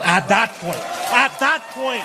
At that point,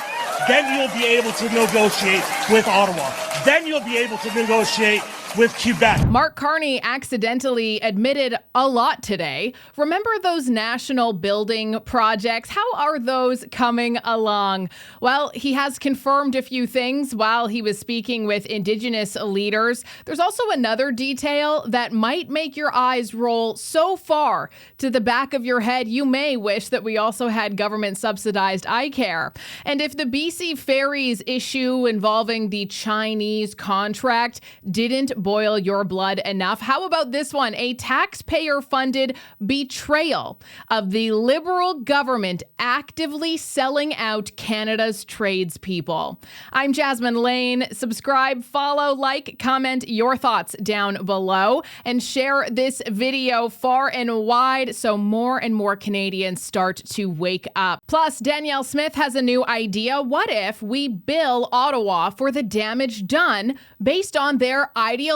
then you'll be able to negotiate with Ottawa. Then you'll be able to negotiate with Quebec. Mark Carney accidentally admitted a lot today. Remember those national building projects? How are those coming along? Well, he has confirmed a few things while he was speaking with Indigenous leaders. There's also another detail that might make your eyes roll so far to the back of your head, you may wish that we also had government-subsidized eye care. And if the BC Ferries issue involving the Chinese contract didn't boil your blood enough, how about this one? A taxpayer-funded betrayal of the Liberal government actively selling out Canada's tradespeople. I'm Jasmine Lane. Subscribe, follow, like, comment your thoughts down below, and share this video far and wide so more and more Canadians start to wake up. Plus, Danielle Smith has a new idea. What if we bill Ottawa for the damage done based on their ideological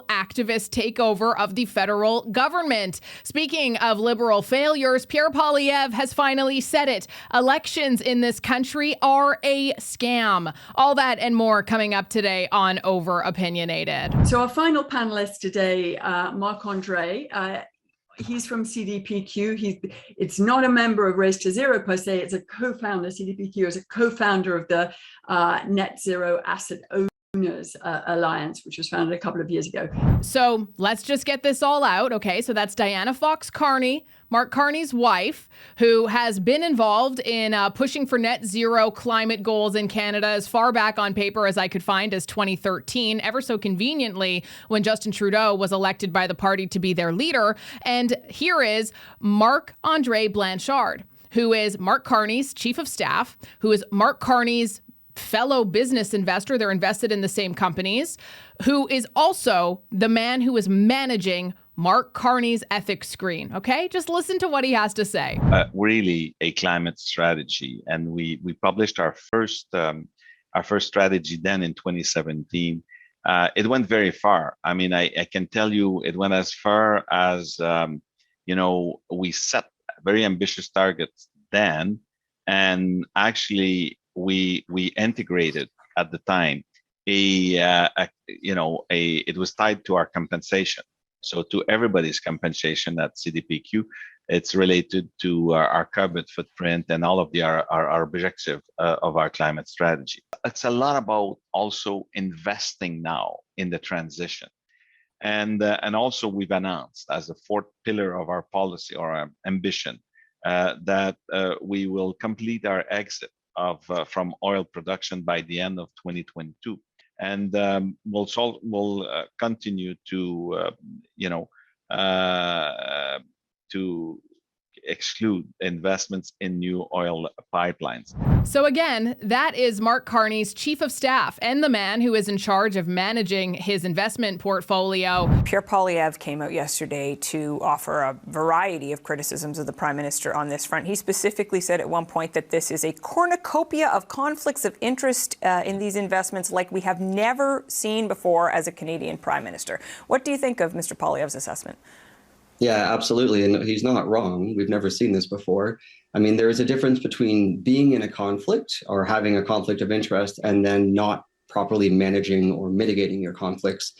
activist takeover of the federal government? Speaking of Liberal failures, Pierre Poilievre has finally said it. Elections in this country are a scam. All that and more coming up today on Over Opinionated. So our final panelist today, Marc-Andre, he's from CDPQ. It's not a member of Race to Zero per se. It's a co-founder. CDPQ is a co-founder of the Net Zero Asset Owners Alliance, which was founded a couple of years ago. So let's just get this all out. Okay, so that's Diana Fox Carney, Mark Carney's wife, who has been involved in pushing for net zero climate goals in Canada as far back on paper as I could find as 2013, ever so conveniently when Justin Trudeau was elected by the party to be their leader. And here is Marc-Andre Blanchard, who is Mark Carney's chief of staff, who is Mark Carney's fellow business investor. They're invested in the same companies, who is also the man who is managing Mark Carney's ethics screen. Okay, just listen to what he has to say. Really a climate strategy, and we published our first strategy then in 2017. It went very far. I mean, I can tell you, it went as far as we set very ambitious targets then, and actually we integrated at the time it was tied to our compensation. So to everybody's compensation at CDPQ, it's related to our carbon footprint and all of our objective of our climate strategy. It's a lot about also investing now in the transition. And also we've announced as a fourth pillar of our policy or our ambition that we will complete our exit from oil production by the end of 2022. And we'll continue to exclude investments in new oil pipelines. So again, that is Mark Carney's chief of staff and the man who is in charge of managing his investment portfolio. Pierre Poilievre came out yesterday to offer a variety of criticisms of the Prime Minister on this front. He specifically said at one point that this is a cornucopia of conflicts of interest in these investments like we have never seen before as a Canadian Prime Minister. What do you think of Mr. Poilievre's assessment? Yeah, absolutely. And he's not wrong. We've never seen this before. I mean, there is a difference between being in a conflict or having a conflict of interest and then not properly managing or mitigating your conflicts.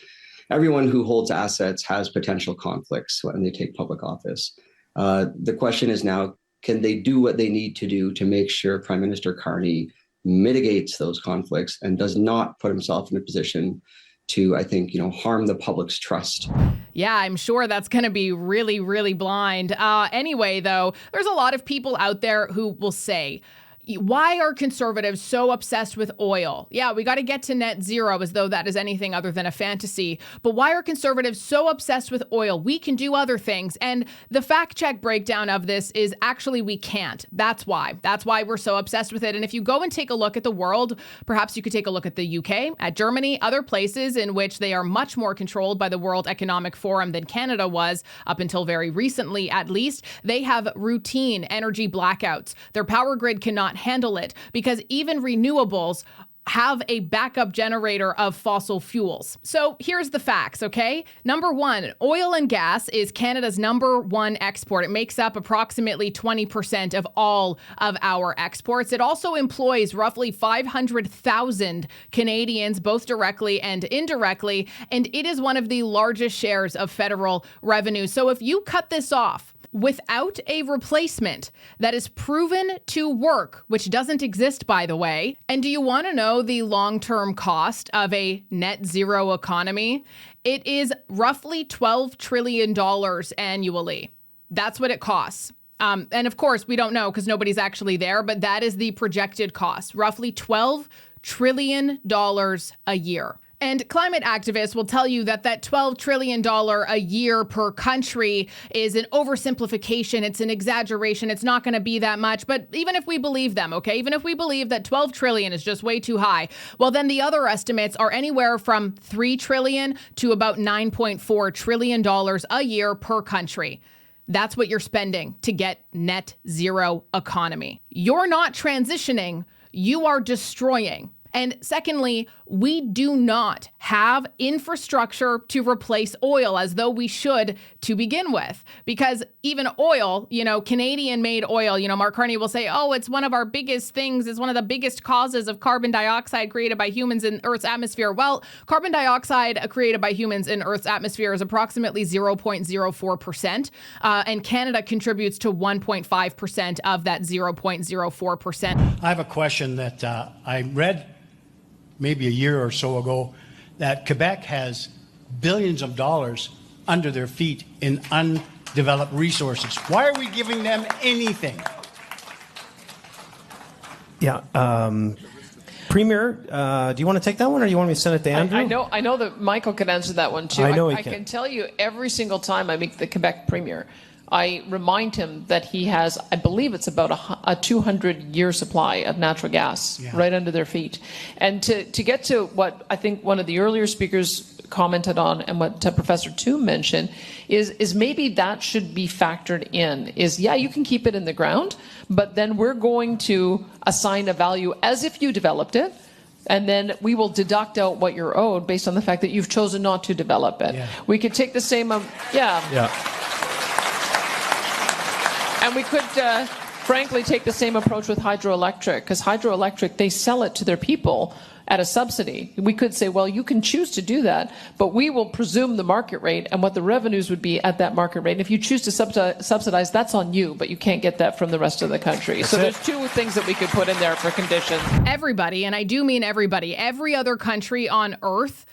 Everyone who holds assets has potential conflicts when they take public office. The question is now, can they do what they need to do to make sure Prime Minister Carney mitigates those conflicts and does not put himself in a position to, I think, harm the public's trust. Yeah, I'm sure that's going to be really, really blind. Anyway, though, there's a lot of people out there who will say, why are conservatives so obsessed with oil? Yeah, we got to get to net zero as though that is anything other than a fantasy. But why are conservatives so obsessed with oil? We can do other things. And the fact check breakdown of this is actually we can't. That's why. That's why we're so obsessed with it. And if you go and take a look at the world, perhaps you could take a look at the UK, at Germany, other places in which they are much more controlled by the World Economic Forum than Canada was up until very recently, at least. They have routine energy blackouts. Their power grid cannot handle it because even renewables have a backup generator of fossil fuels. So here's the facts, okay? Number one, oil and gas is Canada's number one export. It makes up approximately 20% of all of our exports. It also employs roughly 500,000 Canadians, both directly and indirectly, and it is one of the largest shares of federal revenue. So if you cut this off without a replacement that is proven to work, which doesn't exist, by the way. And do you want to know the long-term cost of a net zero economy? It is roughly $12 trillion annually. That's what it costs. And of course, we don't know because nobody's actually there, but that is the projected cost, roughly $12 trillion a year. And climate activists will tell you that $12 trillion a year per country is an oversimplification. It's an exaggeration. It's not going to be that much. But even if we believe them, okay, even if we believe that 12 trillion is just way too high, well, then the other estimates are anywhere from 3 trillion to about $9.4 trillion a year per country. That's what you're spending to get net zero economy. You're not transitioning, you are destroying. And secondly, we do not have infrastructure to replace oil as though we should to begin with. Because even oil, Canadian-made oil, Mark Carney will say, oh, it's one of our biggest things. It's one of the biggest causes of carbon dioxide created by humans in Earth's atmosphere. Well, carbon dioxide created by humans in Earth's atmosphere is approximately 0.04%. And Canada contributes to 1.5% of that 0.04%. I have a question that I read maybe a year or so ago, that Quebec has billions of dollars under their feet in undeveloped resources. Why are we giving them anything? Yeah. Premier, do you want to take that one, or do you want me to send it to Andrew? I know that Michael could answer that one too. I know he I can. can tell you every single time I meet the Quebec Premier, I remind him that he has, I believe it's about a 200-year supply of natural gas right under their feet. And to get to what I think one of the earlier speakers commented on and what Professor Toom mentioned is maybe that should be factored in, you can keep it in the ground, but then we're going to assign a value as if you developed it. And then we will deduct out what you're owed based on the fact that you've chosen not to develop it. Yeah. We could take the same, And we could, frankly, take the same approach with hydroelectric, because hydroelectric, they sell it to their people at a subsidy. We could say, well, you can choose to do that, but we will presume the market rate and what the revenues would be at that market rate. And if you choose to subsidize, that's on you, but you can't get that from the rest of the country. So there's two things that we could put in there for conditions. Everybody, and I do mean everybody, every other country on Earth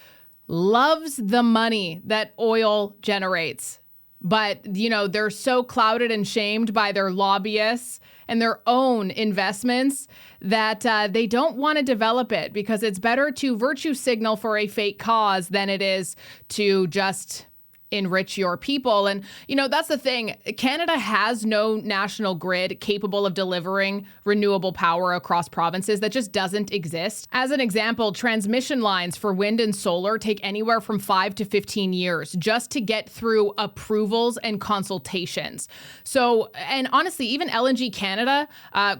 loves the money that oil generates. But, they're so clouded and shamed by their lobbyists and their own investments that they don't want to develop it because it's better to virtue signal for a fake cause than it is to just enrich your people. And, that's the thing. Canada has no national grid capable of delivering renewable power across provinces. That just doesn't exist. As an example, transmission lines for wind and solar take anywhere from 5 to 15 years just to get through approvals and consultations. So, and honestly, even LNG Canada,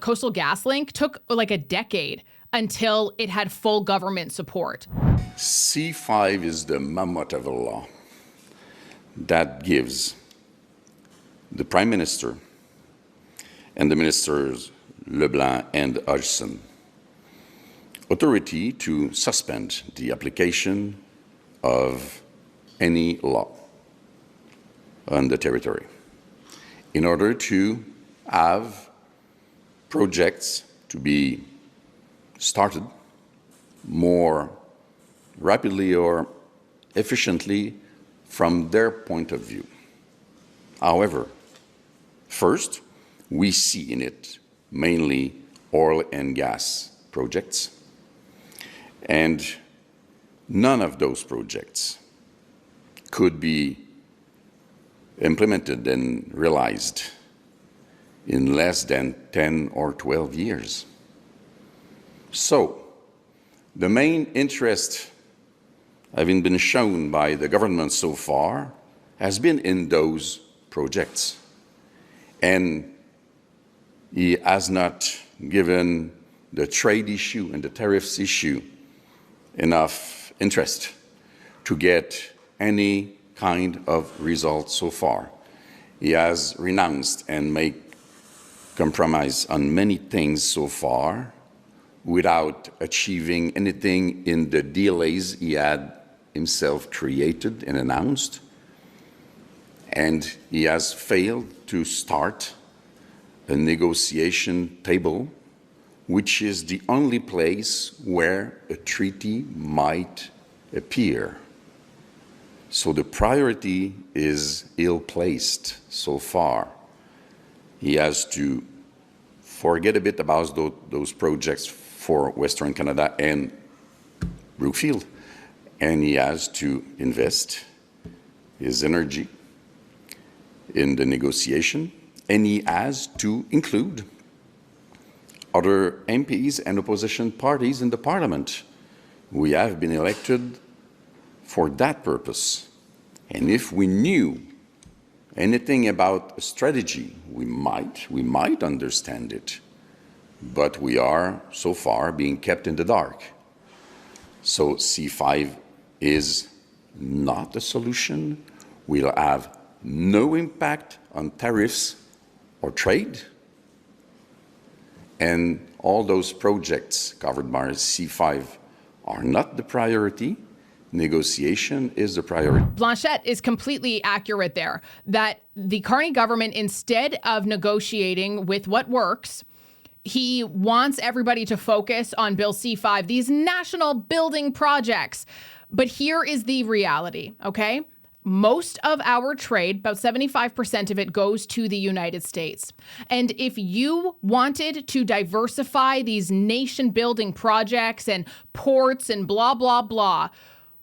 Coastal GasLink took like a decade until it had full government support. C5 is the mammoth of a law that gives the Prime Minister and the Ministers Leblanc and Hodgson authority to suspend the application of any law on the territory in order to have projects to be started more rapidly or efficiently from their point of view. However, first, we see in it mainly oil and gas projects, and none of those projects could be implemented and realized in less than 10 or 12 years. So, the main interest having been shown by the government so far has been in those projects. And he has not given the trade issue and the tariffs issue enough interest to get any kind of result so far. He has renounced and made compromise on many things so far without achieving anything in the delays he had himself created and announced. And he has failed to start a negotiation table, which is the only place where a treaty might appear. So the priority is ill-placed so far. He has to forget a bit about those projects for Western Canada and Brookfield, and he has to invest his energy in the negotiation, and he has to include other MPs and opposition parties in the Parliament. We have been elected for that purpose. And if we knew anything about a strategy, we might understand it. But we are, so far, being kept in the dark. So C5 is not a solution. We'll have no impact on tariffs or trade. And all those projects covered by C5 are not the priority. Negotiation is the priority. Blanchette is completely accurate there, that the Carney government, instead of negotiating with what works, he wants everybody to focus on Bill C5, these national building projects. But here is the reality, okay? Most of our trade, about 75% of it, goes to the United States. And if you wanted to diversify these nation-building projects and ports and blah, blah, blah,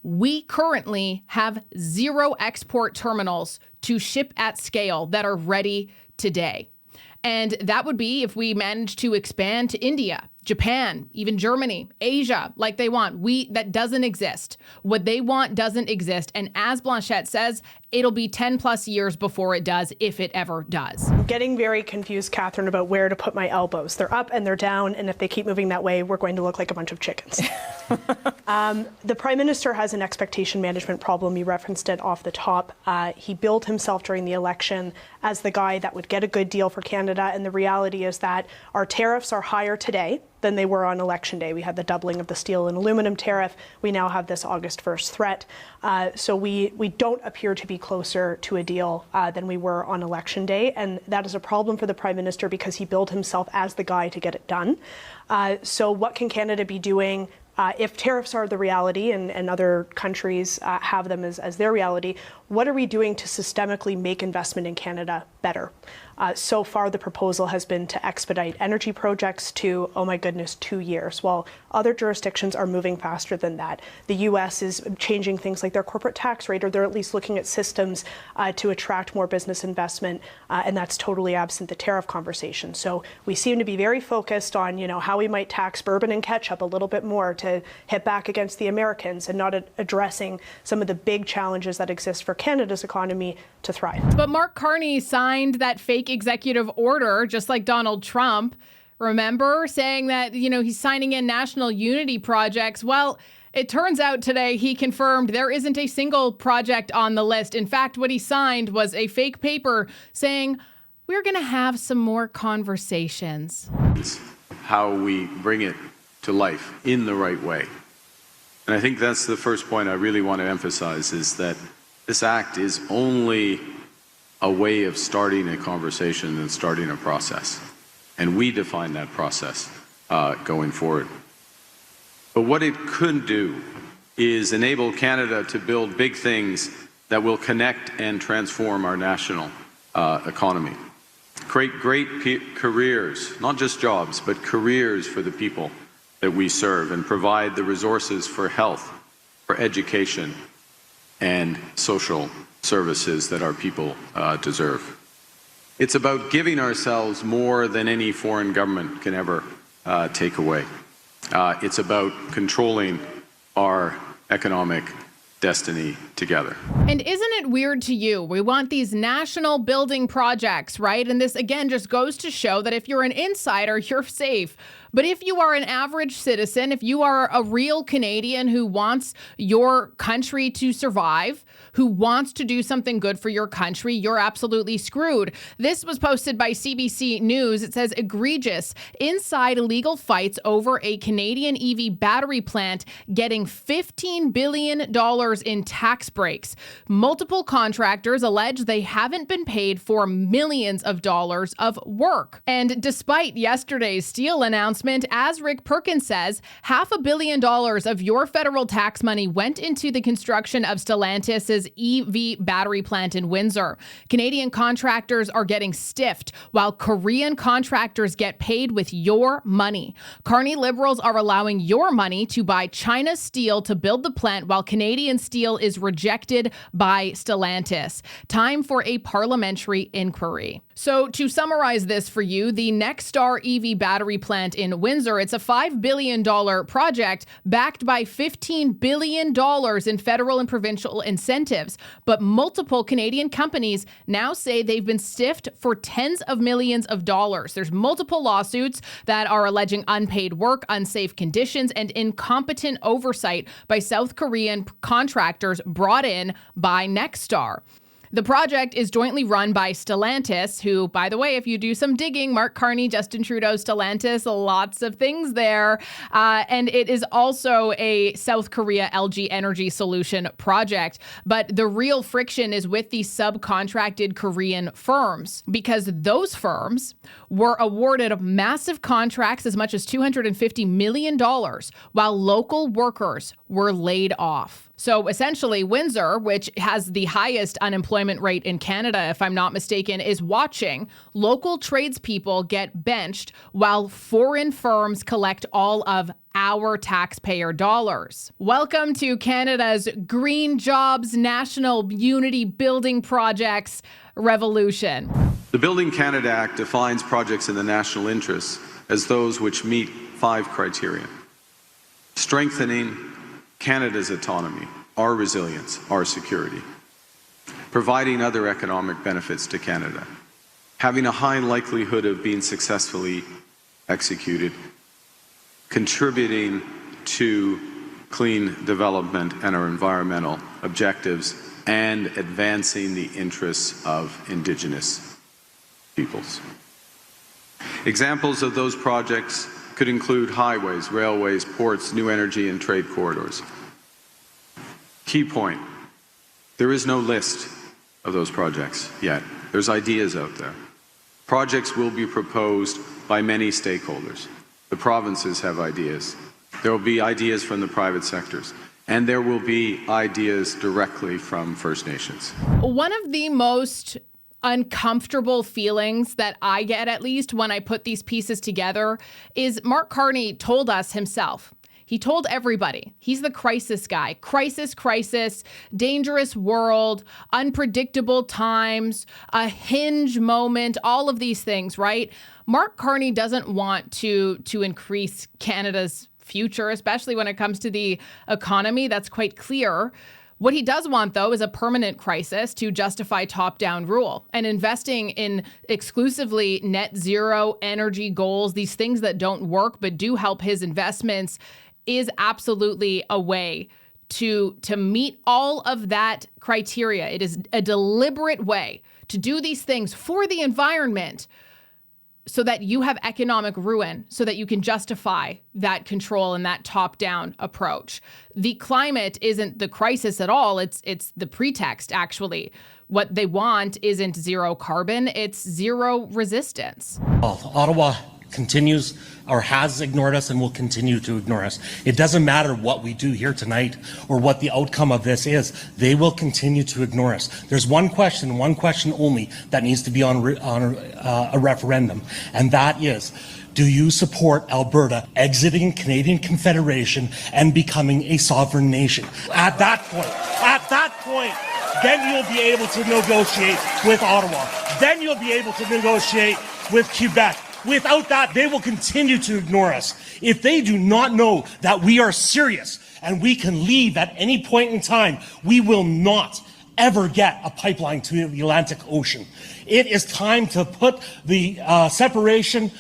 we currently have 0 export terminals to ship at scale that are ready today. And that would be if we manage to expand to India, Japan, even Germany, Asia, like they want. That doesn't exist. What they want doesn't exist. And as Blanchette says, it'll be 10 plus years before it does, if it ever does. I'm getting very confused, Catherine, about where to put my elbows. They're up and they're down, and if they keep moving that way, we're going to look like a bunch of chickens. The Prime Minister has an expectation management problem. You referenced it off the top. He billed himself during the election as the guy that would get a good deal for Canada, and the reality is that our tariffs are higher today than they were on election day. We had the doubling of the steel and aluminum tariff. We now have this August 1st threat. So we don't appear to be closer to a deal than we were on election day. And that is a problem for the Prime Minister because he billed himself as the guy to get it done. So what can Canada be doing if tariffs are the reality and other countries have them as their reality? What are we doing to systemically make investment in Canada better? So far, the proposal has been to expedite energy projects to, oh my goodness, 2 years, while other jurisdictions are moving faster than that. The U.S. is changing things like their corporate tax rate, or they're at least looking at systems to attract more business investment, and that's totally absent the tariff conversation. So we seem to be very focused on, how we might tax bourbon and ketchup a little bit more to hit back against the Americans, and not addressing some of the big challenges that exist for Canada's economy to thrive. But Mark Carney signed that fake executive order, just like Donald Trump, remember, saying that, he's signing in national unity projects. Well, it turns out today he confirmed there isn't a single project on the list. In fact, what he signed was a fake paper saying we're going to have some more conversations. How we bring it to life in the right way. And I think that's the first point I really want to emphasize, is that this act is only a way of starting a conversation and starting a process. And we define that process going forward. But what it could do is enable Canada to build big things that will connect and transform our national economy. Create great careers, not just jobs, but careers for the people that we serve, and provide the resources for health, for education, and social services that our people deserve. It's about giving ourselves more than any foreign government can ever take away. It's about controlling our economic destiny together. And isn't it weird to you? We want these national building projects, right? And this, again, just goes to show that if you're an insider, you're safe. But if you are an average citizen, if you are a real Canadian who wants your country to survive, who wants to do something good for your country, you're absolutely screwed. This was posted by CBC News. It says, egregious inside legal fights over a Canadian EV battery plant getting $15 billion in tax breaks. Multiple contractors allege they haven't been paid for millions of dollars of work. And despite yesterday's steel announcement, as Rick Perkins says, $500 million of your federal tax money went into the construction of Stellantis' EV battery plant in Windsor. Canadian contractors are getting stiffed while Korean contractors get paid with your money. Carney Liberals are allowing your money to buy China's steel to build the plant while Canadian steel is rejected by Stellantis. Time for a parliamentary inquiry. So to summarize this for you, the Nexstar EV battery plant in Windsor, it's a $5 billion project backed by $15 billion in federal and provincial incentives. But multiple Canadian companies now say they've been stiffed for tens of millions of dollars. There's multiple lawsuits that are alleging unpaid work, unsafe conditions, and incompetent oversight by South Korean contractors brought in by Nexstar. The project is jointly run by Stellantis, who, by the way, if you do some digging, Mark Carney, Justin Trudeau, Stellantis, lots of things there. And it is also a South Korea LG Energy Solution project. But the real friction is with the subcontracted Korean firms, because those firms were awarded massive contracts as much as $250 million, while local workers were laid off. So essentially, Windsor, which has the highest unemployment rate in Canada, if I'm not mistaken, is watching local tradespeople get benched while foreign firms collect all of our taxpayer dollars. Welcome to Canada's Green Jobs National Unity Building Projects revolution. The Building Canada Act defines projects in the national interest as those which meet 5 criteria: strengthening Canada's autonomy, our resilience, our security, providing other economic benefits to Canada, having a high likelihood of being successfully executed, contributing to clean development and our environmental objectives, and advancing the interests of Indigenous peoples. Examples of those projects could include highways, railways, ports, new energy, and trade corridors. Key point, there is no list of those projects yet. There's ideas out there. Projects will be proposed by many stakeholders. The provinces have ideas. There will be ideas from the private sectors. And there will be ideas directly from First Nations. One of the most uncomfortable feelings that I get, at least when I put these pieces together, is Mark Carney told us himself. He told everybody he's the crisis guy. Crisis, dangerous world, unpredictable times, a hinge moment, all of these things, right? Mark Carney doesn't want to increase Canada's future, especially when it comes to the economy. That's quite clear. What he does want, though, is a permanent crisis to justify top-down rule. And investing in exclusively net zero energy goals, these things that don't work but do help his investments, is absolutely a way to meet all of that criteria. It is a deliberate way to do these things for the environment so that you have economic ruin, so that you can justify that control and that top-down approach. The climate isn't the crisis at all. It's the pretext, actually. What they want isn't zero carbon, it's zero resistance. Ottawa continues or has ignored us and will continue to ignore us. It doesn't matter what we do here tonight or what the outcome of this is. They will continue to ignore us. There's one question only, that needs to be on a referendum, and that is, do you support Alberta exiting Canadian Confederation and becoming a sovereign nation? At that point, then you'll be able to negotiate with Ottawa. Then you'll be able to negotiate with Quebec. Without that, they will continue to ignore us. If they do not know that we are serious and we can leave at any point in time, we will not ever get a pipeline to the Atlantic Ocean. It is time to put the separation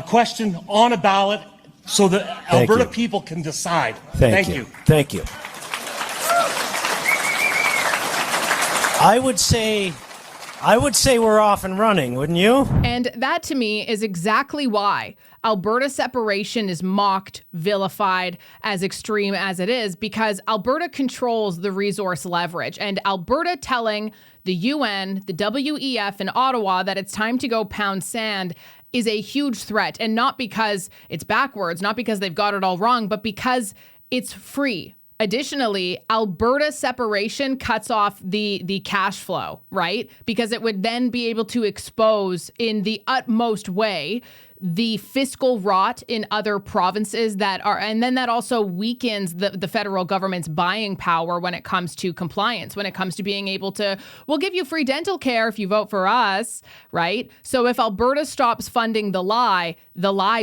question on a ballot so that Alberta people can decide. Thank you. Thank you. I would say we're off and running, wouldn't you? And that to me is exactly why Alberta separation is mocked, vilified, as extreme as it is, because Alberta controls the resource leverage. And Alberta telling the UN, the WEF, and Ottawa that it's time to go pound sand is a huge threat. And not because it's backwards, not because they've got it all wrong, but because it's free. Additionally, Alberta separation cuts off the cash flow, right? Because it would then be able to expose in the utmost way the fiscal rot in other provinces and then that also weakens the federal government's buying power when it comes to compliance, when it comes to being able to, we'll give you free dental care if you vote for us, right? So if Alberta stops funding the lie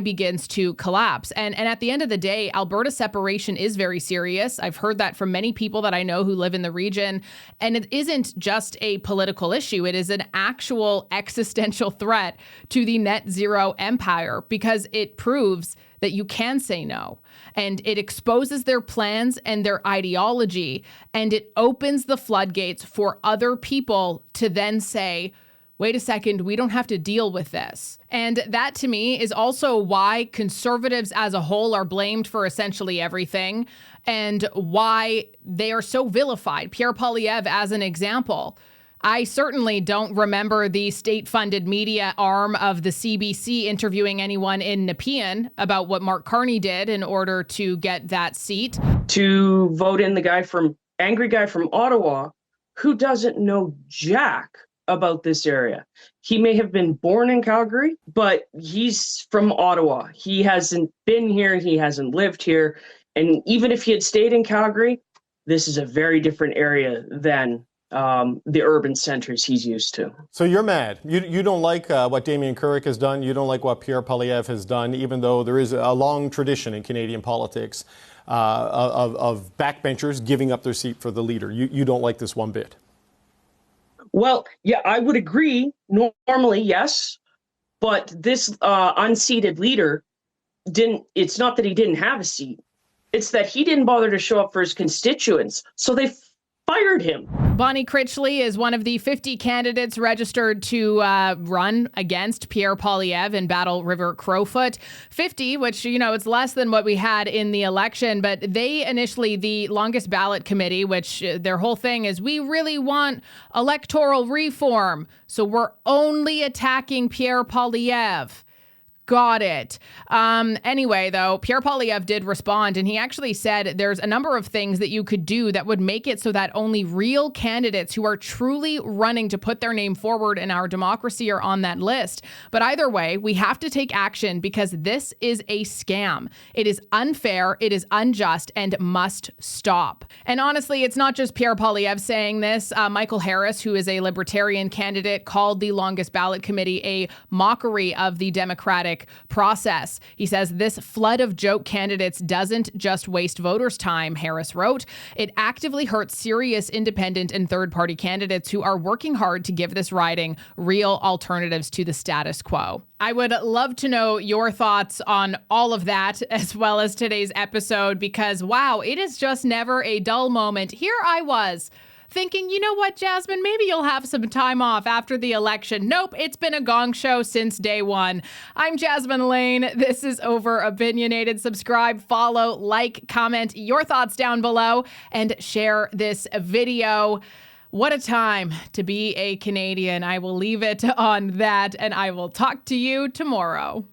begins to collapse. And at the end of the day, Alberta separation is very serious. I've heard that from many people that I know who live in the region. And it isn't just a political issue. It is an actual existential threat to the net zero empire, because it proves that you can say no, and it exposes their plans and their ideology, and it opens the floodgates for other people to then say, wait a second, we don't have to deal with this. And that to me is also why conservatives as a whole are blamed for essentially everything, and why they are so vilified. Pierre Poilievre as an example. I certainly don't remember the state-funded media arm of the CBC interviewing anyone in Nepean about what Mark Carney did in order to get that seat. To vote in the angry guy from Ottawa who doesn't know jack about this area. He may have been born in Calgary, but he's from Ottawa. He hasn't been here. He hasn't lived here. And even if he had stayed in Calgary, this is a very different area than the urban centers he's used to. So you're mad. You don't like what Damien Carrick has done. You don't like what Pierre Poilievre has done, even though there is a long tradition in Canadian politics of backbenchers giving up their seat for the leader. You don't like this one bit. Well, yeah, I would agree. Normally, yes. But this unseated leader it's not that he didn't have a seat. It's that he didn't bother to show up for his constituents. So they fired him. Bonnie Critchley is one of the 50 candidates registered to run against Pierre Poilievre in Battle River Crowfoot. 50, which, it's less than what we had in the election, but they initially, the longest ballot committee, which their whole thing is, we really want electoral reform, so we're only attacking Pierre Poilievre. Got it. Anyway, though, Pierre Poilievre did respond, and he actually said there's a number of things that you could do that would make it so that only real candidates who are truly running to put their name forward in our democracy are on that list. But either way, we have to take action because this is a scam. It is unfair, it is unjust, and must stop. And honestly, it's not just Pierre Poilievre saying this. Michael Harris, who is a Libertarian candidate, called the longest ballot committee a mockery of the Democratic process. He says this flood of joke candidates doesn't just waste voters' time, Harris wrote. It actively hurts serious independent and third-party candidates who are working hard to give this riding real alternatives to the status quo. I would love to know your thoughts on all of that, as well as today's episode, because wow, it is just never a dull moment. Here I was thinking, you know what, Jasmine, maybe you'll have some time off after the election. Nope, it's been a gong show since day one. I'm Jasmine Lane. This is Over Opinionated. Subscribe, follow, like, comment your thoughts down below, and share this video. What a time to be a Canadian. I will leave it on that, and I will talk to you tomorrow.